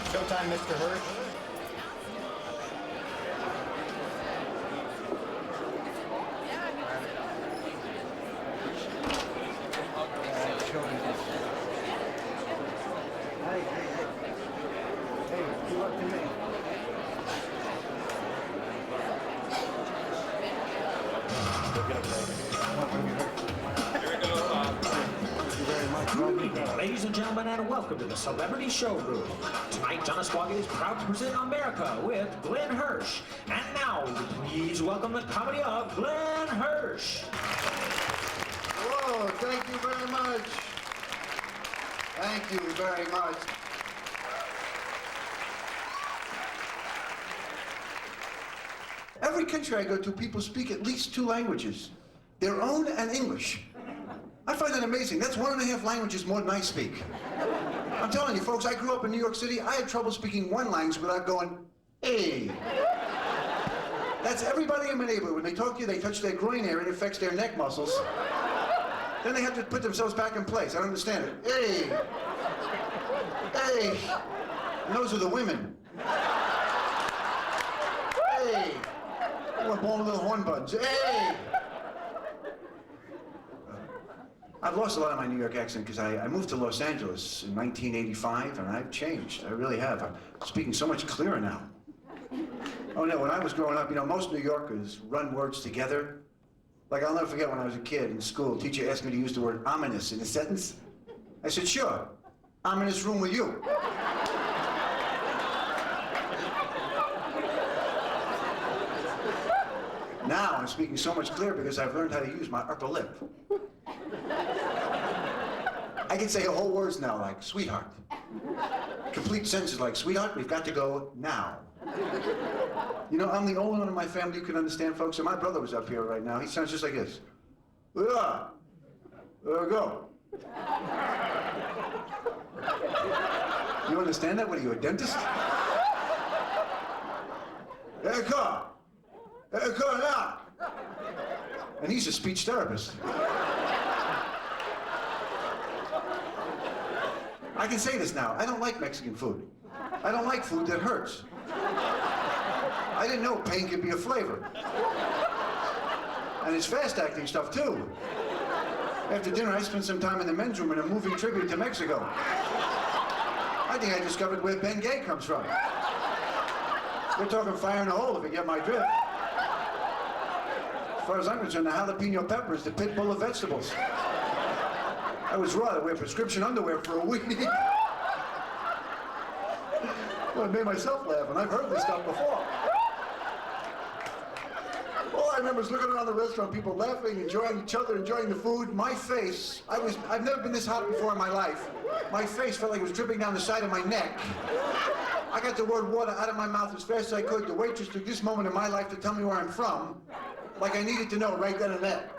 Showtime, Mr. Hirsch. Hey, good luck to me. Good evening, ladies and gentlemen, and welcome to the Celebrity Showroom. Tonight, John Esquagi is proud to present America with Glenn Hirsch. And now, please welcome the comedy of Glenn Hirsch. Whoa, thank you very much. Thank you very much. Every country I go to, people speak at least 2 languages, their own and English. I find that amazing. That's 1.5 languages more than I speak. I'm telling you, folks, I grew up in New York City. I had trouble speaking one language without going, hey. That's everybody in my neighborhood. When they talk to you, they touch their groin area, it affects their neck muscles. Then they have to put themselves back in place. I don't understand it. Hey. Hey. And those are the women. Hey. I want born with little horn buds. Hey. I've lost a lot of my New York accent because I moved to Los Angeles in 1985, and I've changed. I really have. I'm speaking so much clearer now. Oh, no, when I was growing up, you know, most New Yorkers run words together. Like, I'll never forget when I was a kid in school, a teacher asked me to use the word ominous in a sentence. I said, sure, I'm in this room with you. Now I'm speaking so much clearer because I've learned how to use my upper lip. I can say whole words now, like sweetheart. Complete sentences like, sweetheart, we've got to go now. You know, I'm the only one in my family who can understand, folks, and my brother was up here right now. He sounds just like this. Go. You understand that? What are you, a dentist? Car now. And he's a speech therapist. I can say this now. I don't like Mexican food. I don't like food that hurts. I didn't know pain could be a flavor. And it's fast-acting stuff, too. After dinner, I spent some time in the men's room in a moving tribute to Mexico. I think I discovered where Ben Gay comes from. They're talking fire in a hole, if you get my drift. As far as I'm concerned, the jalapeno pepper is the pit bull of vegetables. I was raw to wear prescription underwear for a week. Well, I made myself laugh, and I've heard this stuff before. All I remember is looking around the restaurant, people laughing, enjoying each other, enjoying the food. My face, I've never been this hot before in my life. My face felt like it was dripping down the side of my neck. I got the word water out of my mouth as fast as I could. The waitress took this moment in my life to tell me where I'm from, like I needed to know right then and there.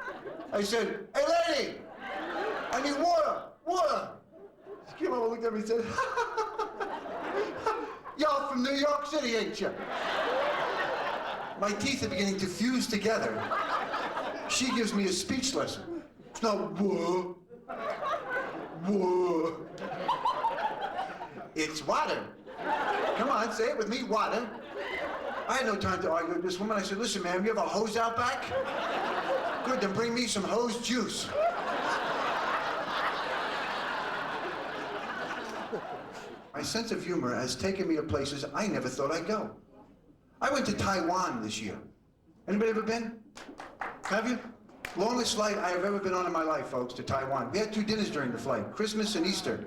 I said, hey lady, I need water, water. She came over and looked at me and said, y'all from New York City, ain't you? My teeth are beginning to fuse together. She gives me a speech lesson. It's not whoa, whoa. It's water. Come on, say it with me, water. I had no time to argue with this woman. I said, listen, ma'am, you have a hose out back? Good, then bring me some hose juice. My sense of humor has taken me to places I never thought I'd go. I went to Taiwan this year. Anybody ever been? Have you? Longest flight I have ever been on in my life, folks, to Taiwan. We had 2 dinners during the flight, Christmas and Easter.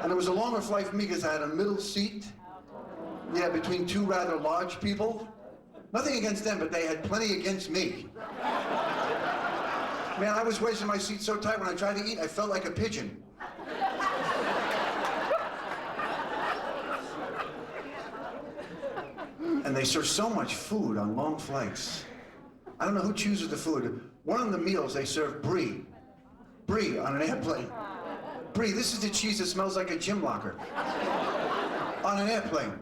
And it was a longer flight for me because I had a middle seat. Yeah, between 2 rather large people. Nothing against them, but they had plenty against me. Man, I was wasting my seat so tight when I tried to eat, I felt like a pigeon. And they serve so much food on long flights. I don't know who chooses the food. One of the meals, they serve brie. Brie on an airplane. Brie, this is the cheese that smells like a gym locker. On an airplane.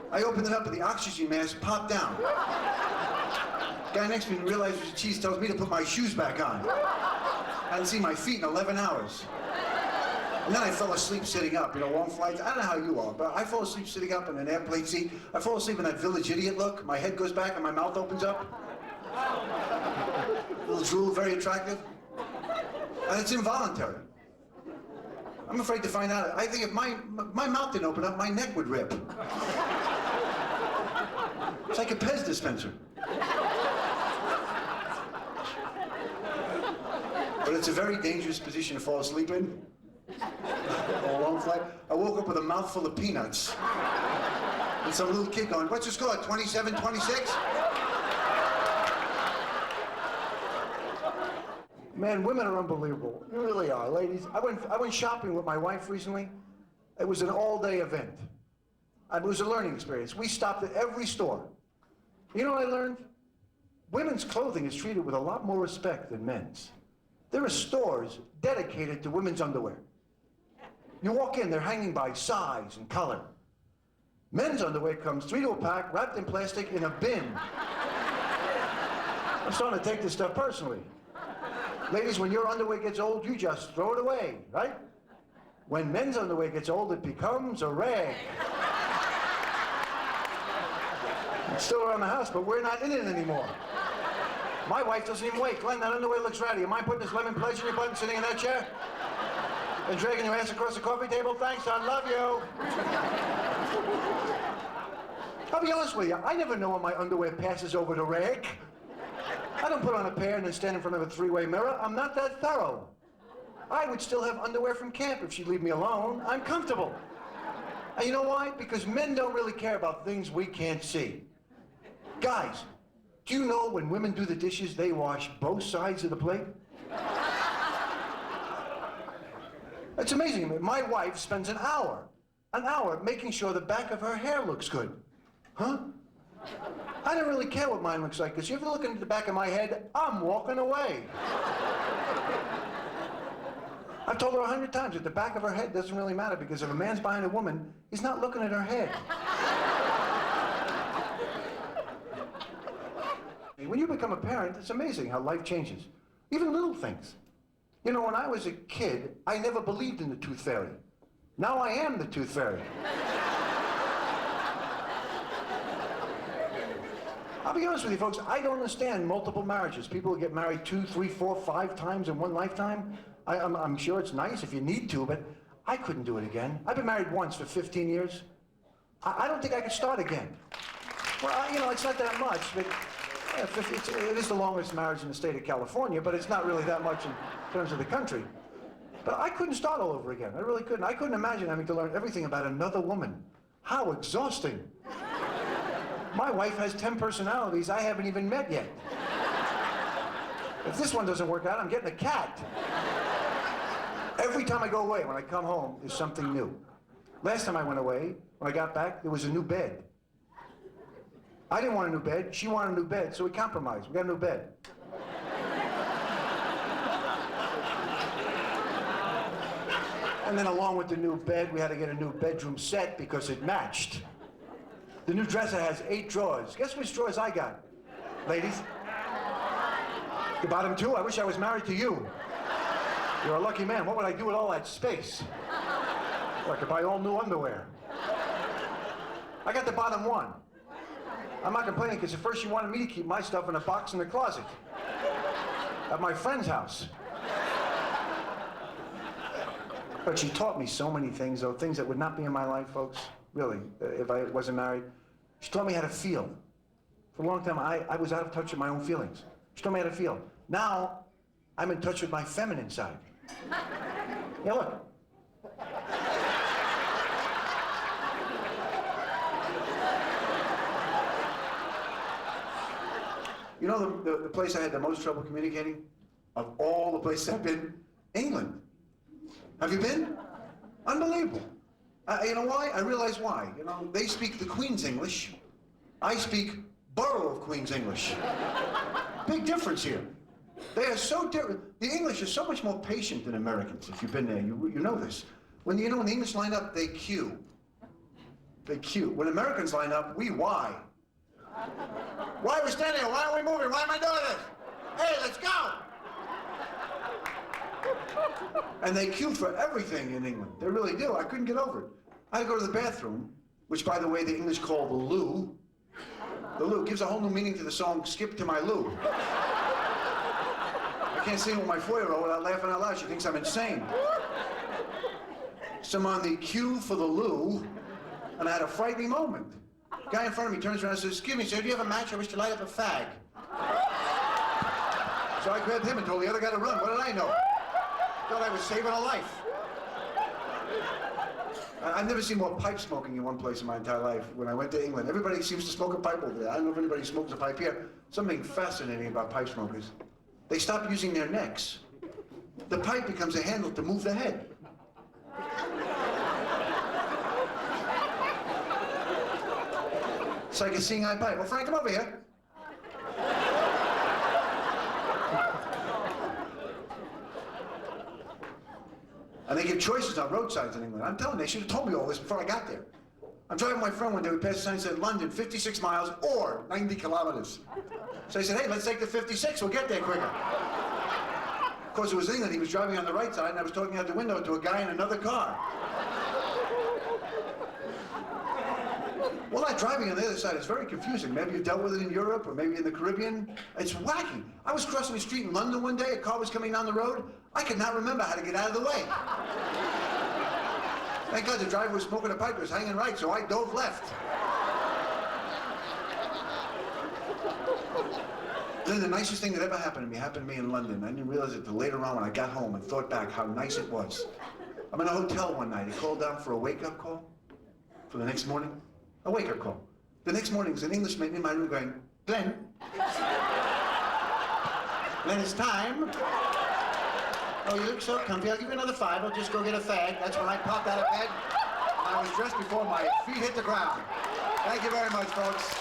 I opened it up and the oxygen mask popped down. Guy next to me realized it was cheese, tells me to put my shoes back on. I hadn't seen my feet in 11 hours. And then I fell asleep sitting up, long flights. I don't know how you are, but I fall asleep sitting up in an airplane seat. I fall asleep in that village idiot look. My head goes back and my mouth opens up. A little drool, very attractive. And it's involuntary. I'm afraid to find out. I think if my mouth didn't open up, my neck would rip. It's like a Pez dispenser. But it's a very dangerous position to fall asleep in. A long flight. I woke up with a mouthful of peanuts. And some little kid going, "What's your score, 27, 26? Man, women are unbelievable. You really are, ladies. I went shopping with my wife recently. It was an all-day event. It was a learning experience. We stopped at every store. You know what I learned? Women's clothing is treated with a lot more respect than men's. There are stores dedicated to women's underwear. You walk in, they're hanging by size and color. Men's underwear comes 3 to a pack, wrapped in plastic in a bin. I'm starting to take this stuff personally. Ladies, when your underwear gets old, you just throw it away, right? When men's underwear gets old, it becomes a rag. It's still around the house, but we're not in it anymore. My wife doesn't even wait. "Glenn, that underwear looks ratty. Am I putting this lemon pledge in your butt and sitting in that chair? And dragging your ass across the coffee table? Thanks, son. Love you." I'll be honest with you. I never know when my underwear passes over the rag. I don't put on a pair and then stand in front of a three-way mirror. I'm not that thorough. I would still have underwear from camp if she'd leave me alone. I'm comfortable. And you know why? Because men don't really care about things we can't see. Guys, do you know when women do the dishes, they wash both sides of the plate? It's amazing. My wife spends an hour making sure the back of her hair looks good. Huh? I don't really care what mine looks like, because if you're looking at the back of my head, I'm walking away. I've told her 100 times that the back of her head doesn't really matter, because if a man's behind a woman, he's not looking at her head. When you become a parent, it's amazing how life changes. Even little things. You know, when I was a kid, I never believed in the tooth fairy. Now I am the tooth fairy. I'll be honest with you, folks, I don't understand multiple marriages. People who get married 2, 3, 4, 5 times in one lifetime. I'm sure it's nice if you need to, but I couldn't do it again. I've been married once for 15 years. I don't think I could start again. Well, it's not that much, but it is the longest marriage in the state of California, but it's not really that much in terms of the country. But I couldn't start all over again. I really couldn't. I couldn't imagine having to learn everything about another woman. How exhausting. My wife has 10 personalities I haven't even met yet. If this one doesn't work out, I'm getting a cat. Every time I go away, when I come home, there's something new. Last time I went away, when I got back, there was a new bed. I didn't want a new bed. She wanted a new bed, so we compromised. We got a new bed. And then along with the new bed, we had to get a new bedroom set because it matched. The new dresser has 8 drawers. Guess which drawers I got, ladies? The bottom 2? I wish I was married to you. You're a lucky man. What would I do with all that space? Well, I could buy all new underwear. I got the bottom 1. I'm not complaining, because at first she wanted me to keep my stuff in a box in the closet at my friend's house. But she taught me so many things, though, things that would not be in my life, folks, really, if I wasn't married. She taught me how to feel. For a long time, I was out of touch with my own feelings. She taught me how to feel. Now, I'm in touch with my feminine side. Yeah, look. You know the place I had the most trouble communicating? Of all the places I've been? England. Have you been? Unbelievable. You know why? I realize why. You know, they speak the Queen's English. I speak Borough of Queen's English. Big difference here. They are so different. The English are so much more patient than Americans. If you've been there, you know this. When the English line up, they queue. They queue. When Americans line up, we why. Why are we standing here? Why aren't we moving? Why am I doing this? Hey, let's go! And they queue for everything in England. They really do. I couldn't get over it. I had to go to the bathroom, which, by the way, the English call the loo. The loo gives a whole new meaning to the song, Skip to My Loo. I can't sing with my 4-year-old without laughing out loud. She thinks I'm insane. So I'm on the queue for the loo, and I had a frightening moment. Guy in front of me turns around and says, "Excuse me, sir, do you have a match? I wish to light up a fag." So I grabbed him and told the other guy to run. What did I know? Thought I was saving a life. I've never seen more pipe smoking in one place in my entire life. When I went to England, everybody seems to smoke a pipe over there. I don't know if anybody smokes a pipe here. Something fascinating about pipe smokers. They stop using their necks. The pipe becomes a handle to move the head. It's like a seeing eye pipe. Well, Frank, come over here. And they give choices on road signs in England. I'm telling you, they should have told me all this before I got there. I'm driving with my friend one day, we passed a sign that said London, 56 miles or 90 kilometers. So I said, hey, let's take the 56, we'll get there quicker. Of course, it was England, he was driving on the right side, and I was talking out the window to a guy in another car. Well, that driving on the other side is very confusing. Maybe you've dealt with it in Europe or maybe in the Caribbean. It's wacky. I was crossing the street in London one day, a car was coming down the road. I could not remember how to get out of the way. Thank God the driver was smoking a pipe, was hanging right, so I dove left. Then the nicest thing that ever happened to me in London. I didn't realize it till later on when I got home and thought back how nice it was. I'm in a hotel one night. He called down for a wake-up call for the next morning. A wake-up call. The next morning, there's an Englishman in my room going, "Glenn, Glenn, it's time. Oh, you look so comfy. I'll give you another 5. I'll just go get a fag." That's when I popped out of bed. I was dressed before my feet hit the ground. Thank you very much, folks.